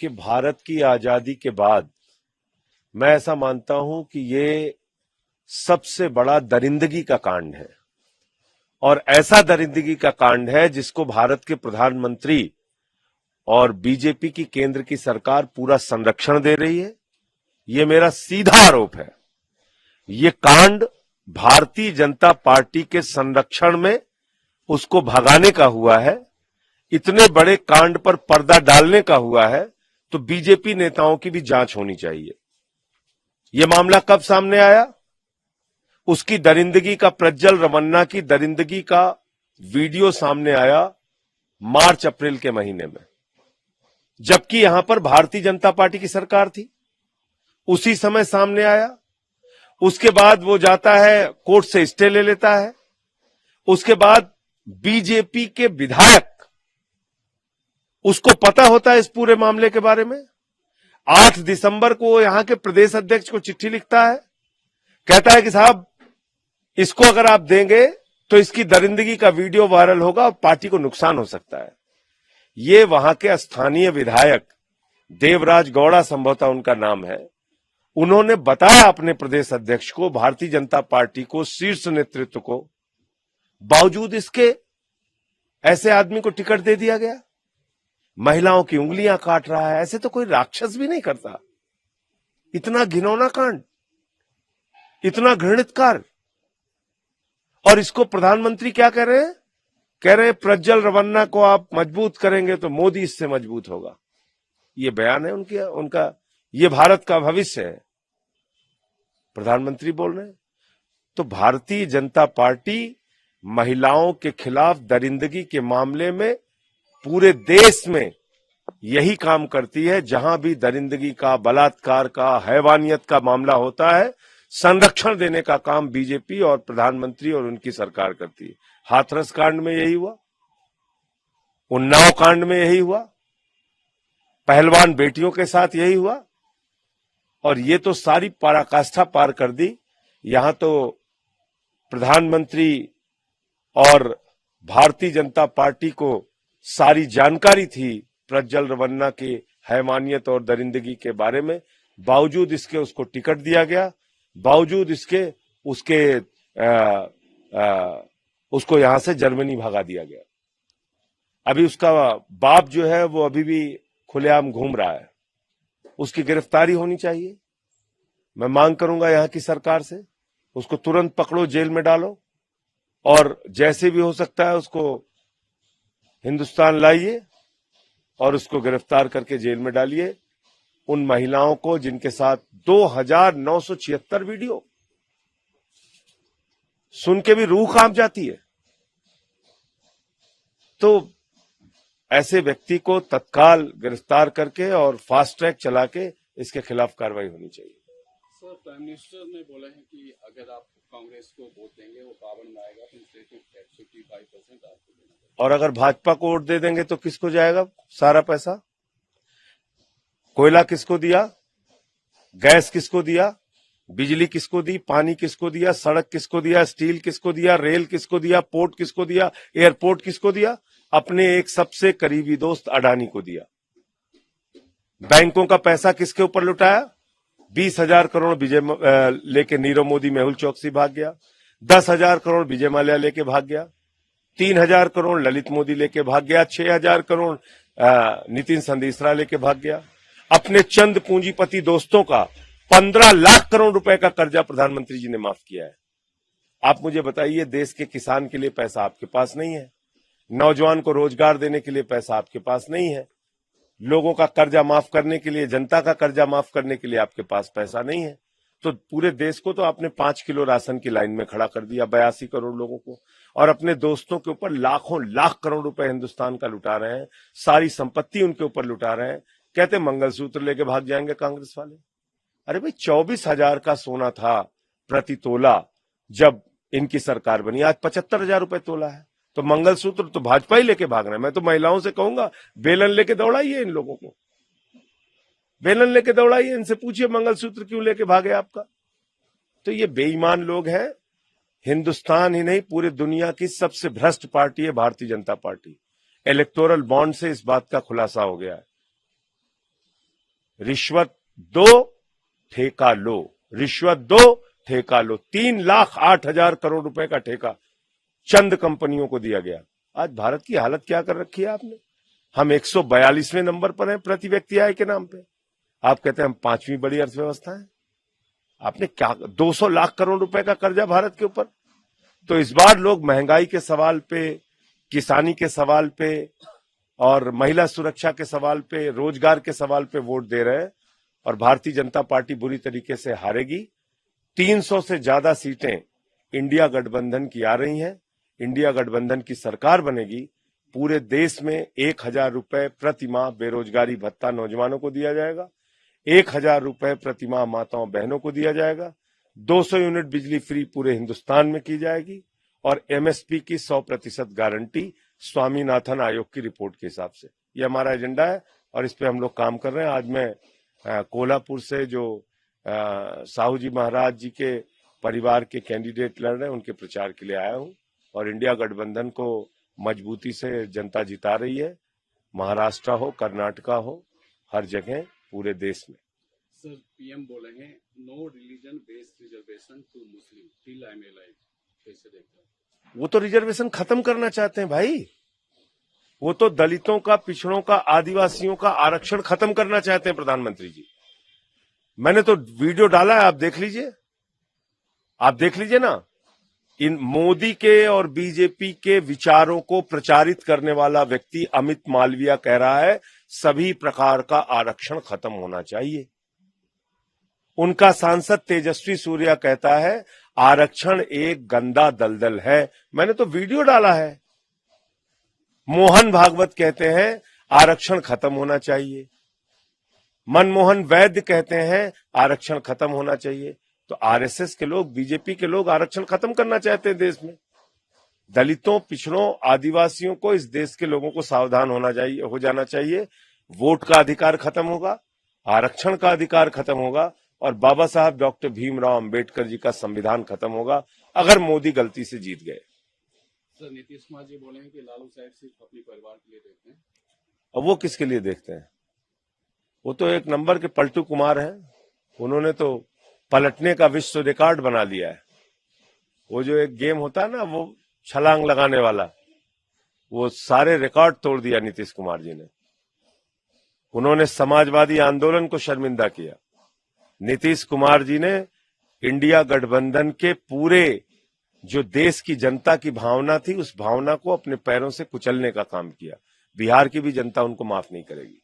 कि भारत की आजादी के बाद मैं ऐसा मानता हूं कि ये सबसे बड़ा दरिंदगी का कांड है और ऐसा दरिंदगी का कांड है जिसको भारत के प्रधानमंत्री और बीजेपी की केंद्र की सरकार पूरा संरक्षण दे रही है। ये मेरा सीधा आरोप है। ये कांड भारतीय जनता पार्टी के संरक्षण में उसको भगाने का हुआ है। इतने बड़े कांड पर पर्दा डालने का हुआ है तो बीजेपी नेताओं की भी जांच होनी चाहिए। यह मामला कब सामने आया? उसकी दरिंदगी का, प्रज्वल रमन्ना की दरिंदगी का वीडियो सामने आया मार्च अप्रैल के महीने में, जबकि यहां पर भारतीय जनता पार्टी की सरकार थी। उसी समय सामने आया। उसके बाद वो जाता है कोर्ट से स्टे ले लेता है। उसके बाद बीजेपी के विधायक, उसको पता होता है इस पूरे मामले के बारे में। 8 दिसंबर को यहां के प्रदेश अध्यक्ष को चिट्ठी लिखता है, कहता है कि साहब इसको अगर आप देंगे तो इसकी दरिंदगी का वीडियो वायरल होगा और पार्टी को नुकसान हो सकता है। ये वहां के स्थानीय विधायक देवराज गौड़ा, संभवतः उनका नाम है, उन्होंने बताया अपने प्रदेश अध्यक्ष को, भारतीय जनता पार्टी को, शीर्ष नेतृत्व को, बावजूद इसके ऐसे आदमी को टिकट दे दिया गया। महिलाओं की उंगलियां काट रहा है। ऐसे तो कोई राक्षस भी नहीं करता। इतना घिनौना कांड, इतना घृणित कार्य। और इसको प्रधानमंत्री क्या कह रहे हैं? कह रहे हैं प्रज्वल रमन्ना को आप मजबूत करेंगे तो मोदी इससे मजबूत होगा। ये बयान है उनका। ये भारत का भविष्य है, प्रधानमंत्री बोल रहे हैं। तो भारतीय जनता पार्टी महिलाओं के खिलाफ दरिंदगी के मामले में पूरे देश में यही काम करती है। जहां भी दरिंदगी का, बलात्कार का, हैवानियत का मामला होता है, संरक्षण देने का काम बीजेपी और प्रधानमंत्री और उनकी सरकार करती है। हाथरस कांड में यही हुआ, उन्नाव कांड में यही हुआ, पहलवान बेटियों के साथ यही हुआ। और ये तो सारी पराकाष्ठा पार कर दी। यहां तो प्रधानमंत्री और भारतीय जनता पार्टी को सारी जानकारी थी प्रज्वल रमन्ना की हैवानियत और दरिंदगी के बारे में, बावजूद इसके उसको टिकट दिया गया, बावजूद इसके उसको यहां से जर्मनी भगा दिया गया। अभी उसका बाप जो है वो अभी भी खुलेआम घूम रहा है। उसकी गिरफ्तारी होनी चाहिए। मैं मांग करूंगा यहां की सरकार से, उसको तुरंत पकड़ो, जेल में डालो और जैसे भी हो सकता है उसको हिंदुस्तान लाइए और उसको गिरफ्तार करके जेल में डालिए। उन महिलाओं को जिनके साथ 2976 वीडियो सुन के भी रूह कांप जाती है। तो ऐसे व्यक्ति को तत्काल गिरफ्तार करके और फास्ट ट्रैक चला के इसके खिलाफ कार्रवाई होनी चाहिए। सर, प्राइम मिनिस्टर ने बोला है कि अगर आप कांग्रेस को वोट देंगे वो पावर में आएगा तो 55% आपको देना पड़ेगा। और अगर भाजपा को वोट दे देंगे तो किसको जाएगा सारा पैसा? कोयला किसको दिया? गैस किसको दिया? बिजली किसको दी? पानी किसको दिया? सड़क किसको दिया? स्टील किसको दिया? रेल किसको दिया? पोर्ट किसको दिया? एयरपोर्ट किसको दिया? अपने एक सबसे करीबी दोस्त अडानी को दिया। बैंकों का पैसा किसके ऊपर लुटाया? 20,000 करोड़ विजय लेके नीरव मोदी मेहुल चौकसी भाग गया। 10,000 करोड़ विजय माल्या लेके भाग गया। 3,000 करोड़ ललित मोदी लेके भाग गया। 6,000 करोड़ नितिन संदेशरा लेके भाग गया। अपने चंद पूंजीपति दोस्तों का 15 लाख करोड़ रुपए का कर्जा प्रधानमंत्री जी ने माफ किया है। आप मुझे बताइए, देश के किसान के लिए पैसा आपके पास नहीं है, नौजवान को रोजगार देने के लिए पैसा आपके पास नहीं है, लोगों का कर्जा माफ करने के लिए, जनता का कर्जा माफ करने के लिए आपके पास पैसा नहीं है। तो पूरे देश को तो आपने 5 किलो राशन की लाइन में खड़ा कर दिया, 82 करोड़ लोगों को, और अपने दोस्तों के ऊपर लाखों लाख करोड़ रुपए हिंदुस्तान का लुटा रहे हैं, सारी संपत्ति उनके ऊपर लुटा रहे हैं। कहते मंगलसूत्र लेके भाग जाएंगे कांग्रेस वाले। अरे भाई, 24,000 का सोना था प्रति तोला जब इनकी सरकार बनी, आज 75,000 रुपए तोला है। तो मंगलसूत्र तो भाजपा ही लेके भाग रहे हैं। मैं तो महिलाओं से कहूंगा, बेलन लेके दौड़ाइए इन लोगों को, बेलन लेके दौड़ाइए, इनसे पूछिए मंगलसूत्र क्यों लेके भागे आपका। तो ये बेईमान लोग हैं। हिंदुस्तान ही नहीं, पूरी दुनिया की सबसे भ्रष्ट पार्टी है Bharatiya Janata party. Electoral bond से इस बात का खुलासा हो गया है। रिश्वत दो ठेका लो, रिश्वत दो ठेका लो। 3,08,000 करोड़ रुपए का ठेका चंद कंपनियों को दिया गया। आज भारत की हालत क्या कर रखी है आपने? हम 142वें नंबर पर हैं प्रति व्यक्ति आय के नाम पे। आप कहते हैं हम 5वीं बड़ी अर्थव्यवस्था है। आपने क्या 200 लाख करोड़ रुपए का कर्जा भारत के ऊपर। तो इस बार लोग महंगाई के सवाल पे, किसानी के सवाल पे और महिला सुरक्षा के सवाल पे, रोजगार के सवाल पे वोट दे रहे हैं और भारतीय जनता पार्टी बुरी तरीके से हारेगी। 300 से ज्यादा सीटें इंडिया गठबंधन की आ रही हैं। इंडिया गठबंधन की सरकार बनेगी। पूरे देश में 1,000 रुपए प्रति माह बेरोजगारी भत्ता नौजवानों को दिया जाएगा। 1,000 रुपए प्रति माह माताओं बहनों को दिया जाएगा। 200 यूनिट बिजली फ्री पूरे हिंदुस्तान में की जाएगी और एमएसपी की 100% गारंटी स्वामीनाथन आयोग की रिपोर्ट के हिसाब से। ये हमारा एजेंडा है और इस पे हम लोग काम कर रहे हैं। आज मैं कोल्हापुर से जो साहू जी महाराज जी के परिवार के कैंडिडेट लड़ रहे हैं उनके प्रचार के लिए आया हूं और इंडिया गठबंधन को मजबूती से जनता जिता रही है। महाराष्ट्र हो, कर्नाटका हो, हर जगह पूरे देश में। सर, पीएम बोले हैं no religion based reservation to Muslim till I am alive, कैसे देखते हैं? वो तो रिजर्वेशन खत्म करना चाहते हैं भाई। वो तो दलितों का, पिछड़ों का, आदिवासियों का आरक्षण खत्म करना चाहते हैं प्रधानमंत्री जी। मैंने तो वीडियो डाला है, आप देख लीजिए। आप देख लीजिए ना। इन मोदी के और बीजेपी के विचारों को प्रचारित करने वाला व्यक्ति अमित मालविया कह रहा है सभी प्रकार का आरक्षण खत्म होना चाहिए। उनका सांसद तेजस्वी सूर्या कहता है आरक्षण एक गंदा दलदल है। मैंने तो वीडियो डाला है। मोहन भागवत कहते हैं आरक्षण खत्म होना चाहिए। मनमोहन वैद्य कहते हैं आरक्षण खत्म होना चाहिए। तो आरएसएस के लोग, बीजेपी के लोग आरक्षण खत्म करना चाहते हैं देश में। दलितों, पिछड़ों, आदिवासियों को, इस देश के लोगों को सावधान हो जाना चाहिए। वोट का अधिकार खत्म होगा, आरक्षण का अधिकार खत्म होगा और बाबा साहब डॉक्टर भीमराव अंबेडकर जी का संविधान खत्म होगा अगर मोदी गलती से जीत गए। सर, नीतीश कुमार जी बोले हैं कि लालू साहब सिर्फ अपने परिवार के लिए देखते हैं। अब वो किसके लिए देखते हैं? वो तो एक नंबर के पलटू कुमार हैं। उन्होंने तो पलटने का विश्व रिकॉर्ड बना लिया है। वो जो एक गेम होता है ना, वो छलांग लगाने वाला, वो सारे रिकॉर्ड तोड़ दिया नीतीश कुमार जी ने। उन्होंने समाजवादी आंदोलन को शर्मिंदा किया। नीतीश कुमार जी ने इंडिया गठबंधन के पूरे जो देश की जनता की भावना थी, उस भावना को अपने पैरों से कुचलने का काम किया। बिहार की भी जनता उनको माफ नहीं करेगी।